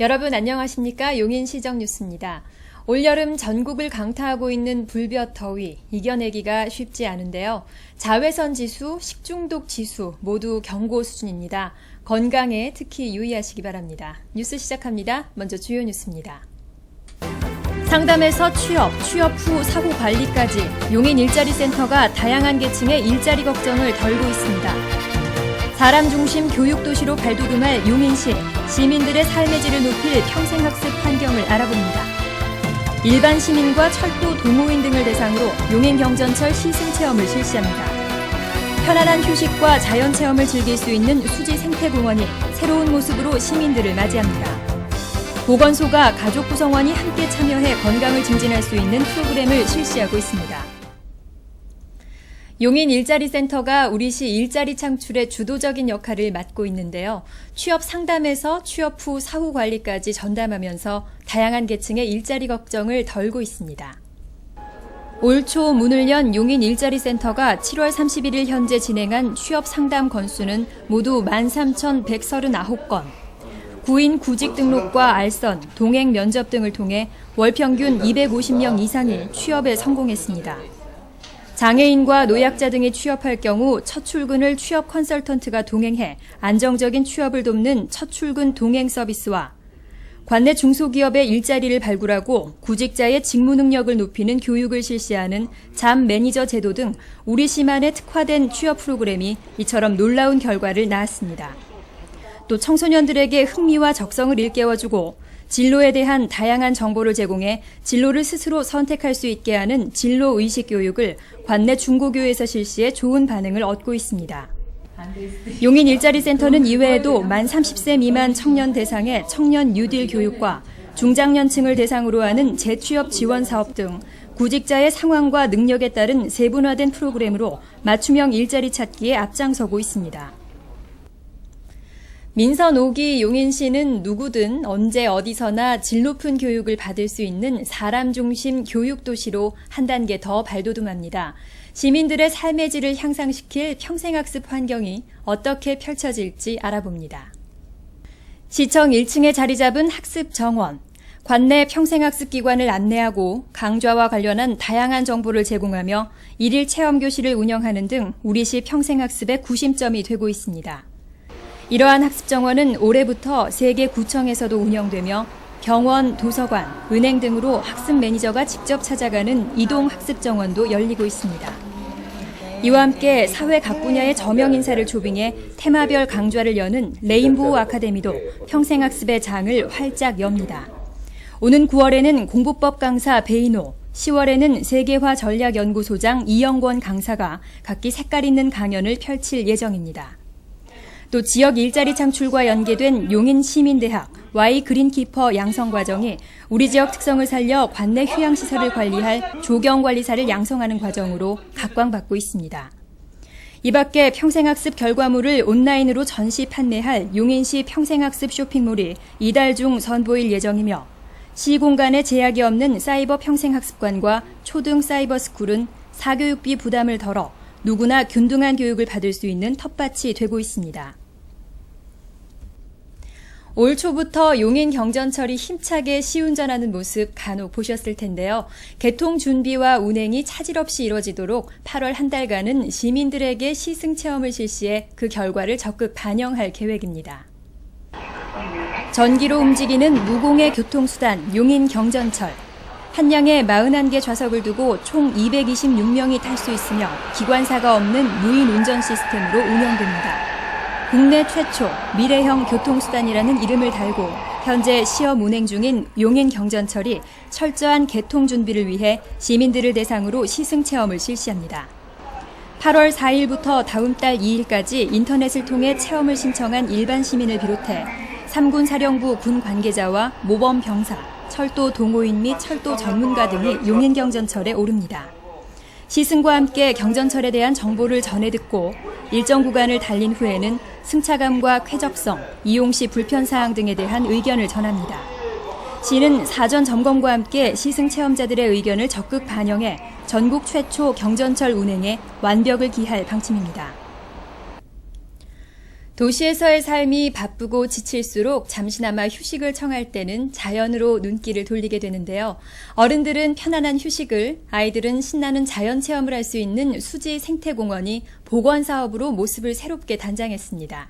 여러분 안녕하십니까? 용인시정 뉴스입니다. 올여름 전국을 강타하고 있는 불볕 더위 이겨내기가 쉽지 않은데요. 자외선 지수, 식중독 지수 모두 경고 수준입니다. 건강에 특히 유의하시기 바랍니다. 뉴스 시작합니다. 먼저 주요 뉴스입니다. 상담에서 취업 후 사후 관리까지 용인 일자리센터가 다양한 계층의 일자리 걱정을 덜고 있습니다. 사람 중심 교육도시로 발돋움할 용인시, 시민들의 삶의 질을 높일 평생학습 환경을 알아봅니다. 일반 시민과 철도 동호인 등을 대상으로 용인경전철 시승체험을 실시합니다. 편안한 휴식과 자연체험을 즐길 수 있는 수지 생태공원이 새로운 모습으로 시민들을 맞이합니다. 보건소가 가족 구성원이 함께 참여해 건강을 증진할 수 있는 프로그램을 실시하고 있습니다. 용인 일자리센터가 우리시 일자리 창출의 주도적인 역할을 맡고 있는데요. 취업 상담에서 취업 후 사후 관리까지 전담하면서 다양한 계층의 일자리 걱정을 덜고 있습니다. 올 초 문을 연 용인 일자리센터가 7월 31일 현재 진행한 취업 상담 건수는 모두 13,139건. 구인 구직 등록과 알선, 동행 면접 등을 통해 월 평균 250명 이상이 취업에 성공했습니다. 장애인과 노약자 등이 취업할 경우 첫 출근을 취업 컨설턴트가 동행해 안정적인 취업을 돕는 첫 출근 동행 서비스와 관내 중소기업의 일자리를 발굴하고 구직자의 직무 능력을 높이는 교육을 실시하는 잠 매니저 제도 등 우리시만에 특화된 취업 프로그램이 이처럼 놀라운 결과를 낳았습니다. 또 청소년들에게 흥미와 적성을 일깨워주고 진로에 대한 다양한 정보를 제공해 진로를 스스로 선택할 수 있게 하는 진로의식 교육을 관내 중고교에서 실시해 좋은 반응을 얻고 있습니다. 용인 일자리센터는 이외에도 만 30세 미만 청년 대상의 청년 뉴딜 교육과 중장년층을 대상으로 하는 재취업 지원 사업 등 구직자의 상황과 능력에 따른 세분화된 프로그램으로 맞춤형 일자리 찾기에 앞장서고 있습니다. 민선 5기 용인시는 누구든 언제 어디서나 질 높은 교육을 받을 수 있는 사람 중심 교육도시로 한 단계 더 발돋움합니다. 시민들의 삶의 질을 향상시킬 평생학습 환경이 어떻게 펼쳐질지 알아봅니다. 시청 1층에 자리 잡은 학습 정원. 관내 평생학습 기관을 안내하고 강좌와 관련한 다양한 정보를 제공하며 일일 체험교실을 운영하는 등 우리시 평생학습의 구심점이 되고 있습니다. 이러한 학습정원은 올해부터 3개 구청에서도 운영되며 병원, 도서관, 은행 등으로 학습 매니저가 직접 찾아가는 이동 학습정원도 열리고 있습니다. 이와 함께 사회 각 분야의 저명 인사를 초빙해 테마별 강좌를 여는 레인보우 아카데미도 평생학습의 장을 활짝 엽니다. 오는 9월에는 공부법 강사 배인호, 10월에는 세계화 전략연구소장 이영권 강사가 각기 색깔 있는 강연을 펼칠 예정입니다. 또 지역 일자리 창출과 연계된 용인시민대학 Y 그린키퍼 양성과정이 우리 지역 특성을 살려 관내 휴양시설을 관리할 조경관리사를 양성하는 과정으로 각광받고 있습니다. 이 밖에 평생학습 결과물을 온라인으로 전시 판매할 용인시 평생학습 쇼핑몰이 이달 중 선보일 예정이며 시 공간에 제약이 없는 사이버 평생학습관과 초등 사이버스쿨은 사교육비 부담을 덜어 누구나 균등한 교육을 받을 수 있는 텃밭이 되고 있습니다. 올 초부터 용인 경전철이 힘차게 시운전하는 모습 간혹 보셨을 텐데요. 개통 준비와 운행이 차질 없이 이뤄지도록 8월 한 달간은 시민들에게 시승 체험을 실시해 그 결과를 적극 반영할 계획입니다. 전기로 움직이는 무공해 교통수단 용인 경전철. 한량에 41개 좌석을 두고 총 226명이 탈 수 있으며 기관사가 없는 무인 운전 시스템으로 운영됩니다. 국내 최초 미래형 교통수단이라는 이름을 달고 현재 시험 운행 중인 용인 경전철이 철저한 개통 준비를 위해 시민들을 대상으로 시승 체험을 실시합니다. 8월 4일부터 다음 달 2일까지 인터넷을 통해 체험을 신청한 일반 시민을 비롯해 3군 사령부 군 관계자와 모범 병사, 철도 동호인 및 철도 전문가 등이 용인 경전철에 오릅니다. 시승과 함께 경전철에 대한 정보를 전해 듣고 일정 구간을 달린 후에는 승차감과 쾌적성, 이용 시 불편사항 등에 대한 의견을 전합니다. 시는 사전 점검과 함께 시승 체험자들의 의견을 적극 반영해 전국 최초 경전철 운행에 완벽을 기할 방침입니다. 도시에서의 삶이 바쁘고 지칠수록 잠시나마 휴식을 청할 때는 자연으로 눈길을 돌리게 되는데요. 어른들은 편안한 휴식을, 아이들은 신나는 자연 체험을 할 수 있는 수지 생태공원이 복원 사업으로 모습을 새롭게 단장했습니다.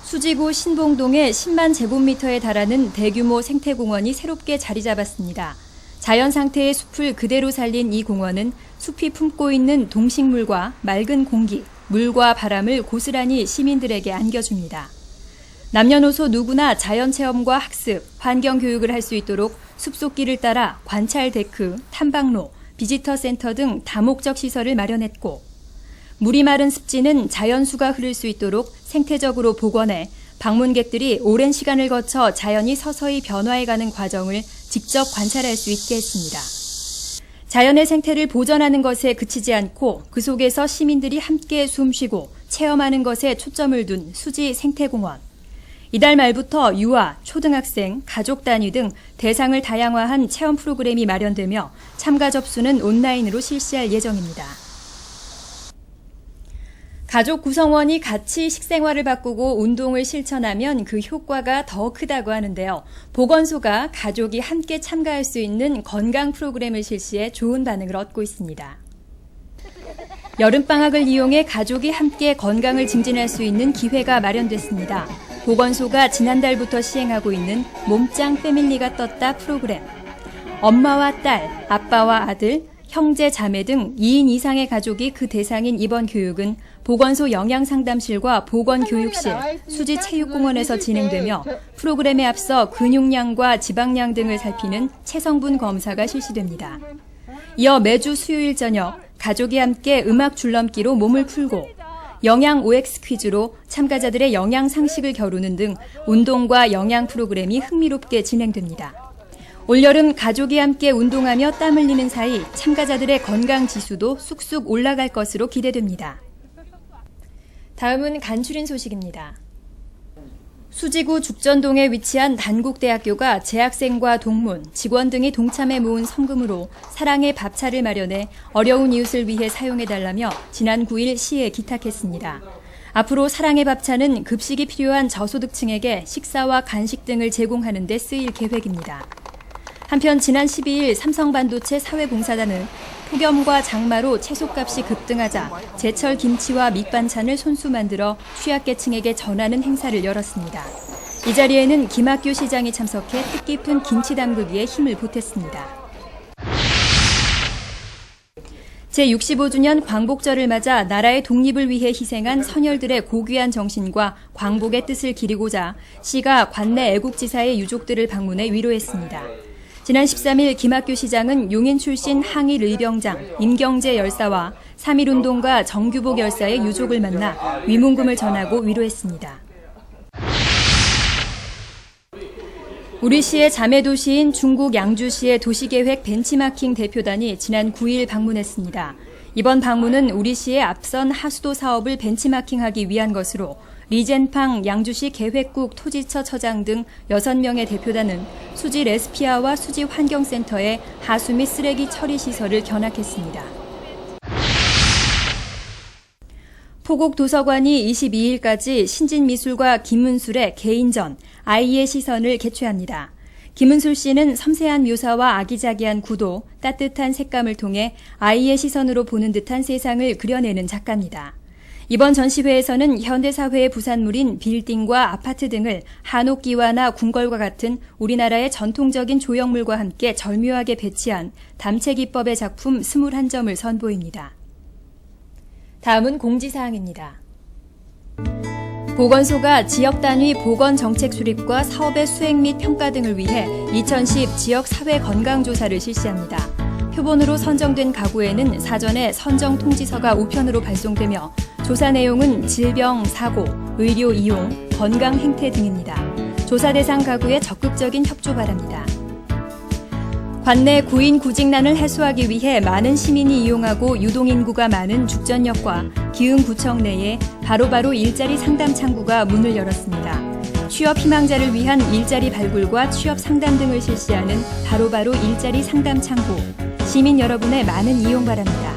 수지구 신봉동에 10만 제곱미터에 달하는 대규모 생태공원이 새롭게 자리 잡았습니다. 자연 상태의 숲을 그대로 살린 이 공원은 숲이 품고 있는 동식물과 맑은 공기, 물과 바람을 고스란히 시민들에게 안겨줍니다. 남녀노소 누구나 자연체험과 학습, 환경교육을 할 수 있도록 숲속길을 따라 관찰 데크, 탐방로, 비지터 센터 등 다목적 시설을 마련했고, 물이 마른 습지는 자연수가 흐를 수 있도록 생태적으로 복원해 방문객들이 오랜 시간을 거쳐 자연이 서서히 변화해가는 과정을 직접 관찰할 수 있게 했습니다. 자연의 생태를 보전하는 것에 그치지 않고 그 속에서 시민들이 함께 숨쉬고 체험하는 것에 초점을 둔 수지 생태공원. 이달 말부터 유아, 초등학생, 가족 단위 등 대상을 다양화한 체험 프로그램이 마련되며 참가 접수는 온라인으로 실시할 예정입니다. 가족 구성원이 같이 식생활을 바꾸고 운동을 실천하면 그 효과가 더 크다고 하는데요. 보건소가 가족이 함께 참가할 수 있는 건강 프로그램을 실시해 좋은 반응을 얻고 있습니다. 여름방학을 이용해 가족이 함께 건강을 증진할 수 있는 기회가 마련됐습니다. 보건소가 지난달부터 시행하고 있는 몸짱 패밀리가 떴다 프로그램. 엄마와 딸, 아빠와 아들, 형제, 자매 등 2인 이상의 가족이 그 대상인 이번 교육은 보건소 영양상담실과 보건교육실, 수지체육공원에서 진행되며 프로그램에 앞서 근육량과 지방량 등을 살피는 체성분 검사가 실시됩니다. 이어 매주 수요일 저녁 가족이 함께 음악 줄넘기로 몸을 풀고 영양 OX 퀴즈로 참가자들의 영양 상식을 겨루는 등 운동과 영양 프로그램이 흥미롭게 진행됩니다. 올여름 가족이 함께 운동하며 땀 흘리는 사이 참가자들의 건강 지수도 쑥쑥 올라갈 것으로 기대됩니다. 다음은 간추린 소식입니다. 수지구 죽전동에 위치한 단국대학교가 재학생과 동문, 직원 등이 동참해 모은 성금으로 사랑의 밥차를 마련해 어려운 이웃을 위해 사용해달라며 지난 9일 시에 기탁했습니다. 앞으로 사랑의 밥차는 급식이 필요한 저소득층에게 식사와 간식 등을 제공하는 데 쓰일 계획입니다. 한편 지난 12일 삼성반도체 사회봉사단은 폭염과 장마로 채소값이 급등하자 제철 김치와 밑반찬을 손수 만들어 취약계층에게 전하는 행사를 열었습니다. 이 자리에는 김학규 시장이 참석해 뜻깊은 김치 담그기에 힘을 보탰습니다. 제65주년 광복절을 맞아 나라의 독립을 위해 희생한 선열들의 고귀한 정신과 광복의 뜻을 기리고자 시가 관내 애국지사의 유족들을 방문해 위로했습니다. 지난 13일 김학규 시장은 용인 출신 항일 의병장 임경재 열사와 3.1운동가 정규복 열사의 유족을 만나 위문금을 전하고 위로했습니다. 우리시의 자매도시인 중국 양주시의 도시계획 벤치마킹 대표단이 지난 9일 방문했습니다. 이번 방문은 우리시의 앞선 하수도 사업을 벤치마킹하기 위한 것으로 리젠팡 양주시 계획국 토지처 처장 등 6명의 대표단은 수지 레스피아와 수지 환경센터의 하수 및 쓰레기 처리 시설을 견학했습니다. 포곡도서관이 22일까지 신진미술가 김은술의 개인전 아이의 시선을 개최합니다. 김은술 씨는 섬세한 묘사와 아기자기한 구도, 따뜻한 색감을 통해 아이의 시선으로 보는 듯한 세상을 그려내는 작가입니다. 이번 전시회에서는 현대사회의 부산물인 빌딩과 아파트 등을 한옥기와나 궁궐과 같은 우리나라의 전통적인 조형물과 함께 절묘하게 배치한 담채기법의 작품 21점을 선보입니다. 다음은 공지사항입니다. 보건소가 지역단위 보건정책 수립과 사업의 수행 및 평가 등을 위해 2010 지역사회건강조사를 실시합니다. 표본으로 선정된 가구에는 사전에 선정 통지서가 우편으로 발송되며 조사 내용은 질병, 사고, 의료 이용, 건강 행태 등입니다. 조사 대상 가구의 적극적인 협조 바랍니다. 관내 구인 구직난을 해소하기 위해 많은 시민이 이용하고 유동인구가 많은 죽전역과 기흥구청 내에 바로바로 일자리 상담 창구가 문을 열었습니다. 취업 희망자를 위한 일자리 발굴과 취업 상담 등을 실시하는 바로바로 일자리 상담 창구, 시민 여러분의 많은 이용 바랍니다.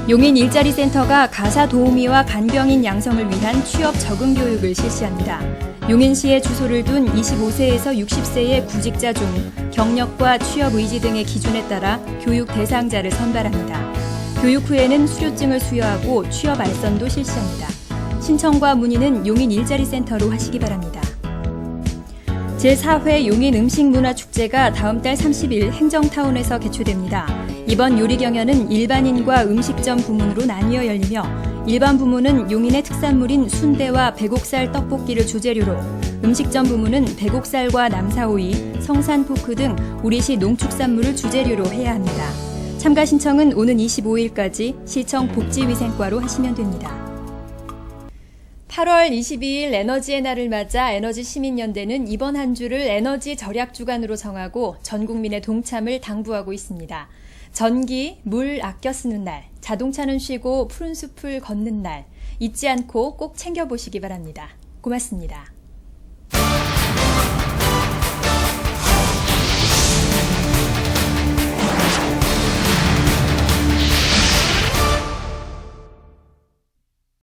용인 일자리센터가 가사 도우미와 간병인 양성을 위한 취업 적응 교육을 실시합니다. 용인시에 주소를 둔 25세에서 60세의 구직자 중 경력과 취업 의지 등의 기준에 따라 교육 대상자를 선발합니다. 교육 후에는 수료증을 수여하고 취업 알선도 실시합니다. 신청과 문의는 용인 일자리센터로 하시기 바랍니다. 제4회 용인 음식문화축제가 다음 달 30일 행정타운에서 개최됩니다. 이번 요리 경연은 일반인과 음식점 부문으로 나뉘어 열리며 일반 부문은 용인의 특산물인 순대와 백옥살 떡볶이를 주재료로, 음식점 부문은 백옥살과 남사오이, 성산포크 등 우리시 농축산물을 주재료로 해야 합니다. 참가 신청은 오는 25일까지 시청 복지위생과로 하시면 됩니다. 8월 22일 에너지의 날을 맞아 에너지시민연대는 이번 한 주를 에너지 절약 주간으로 정하고 전 국민의 동참을 당부하고 있습니다. 전기, 물 아껴 쓰는 날, 자동차는 쉬고 푸른 숲을 걷는 날, 잊지 않고 꼭 챙겨보시기 바랍니다. 고맙습니다.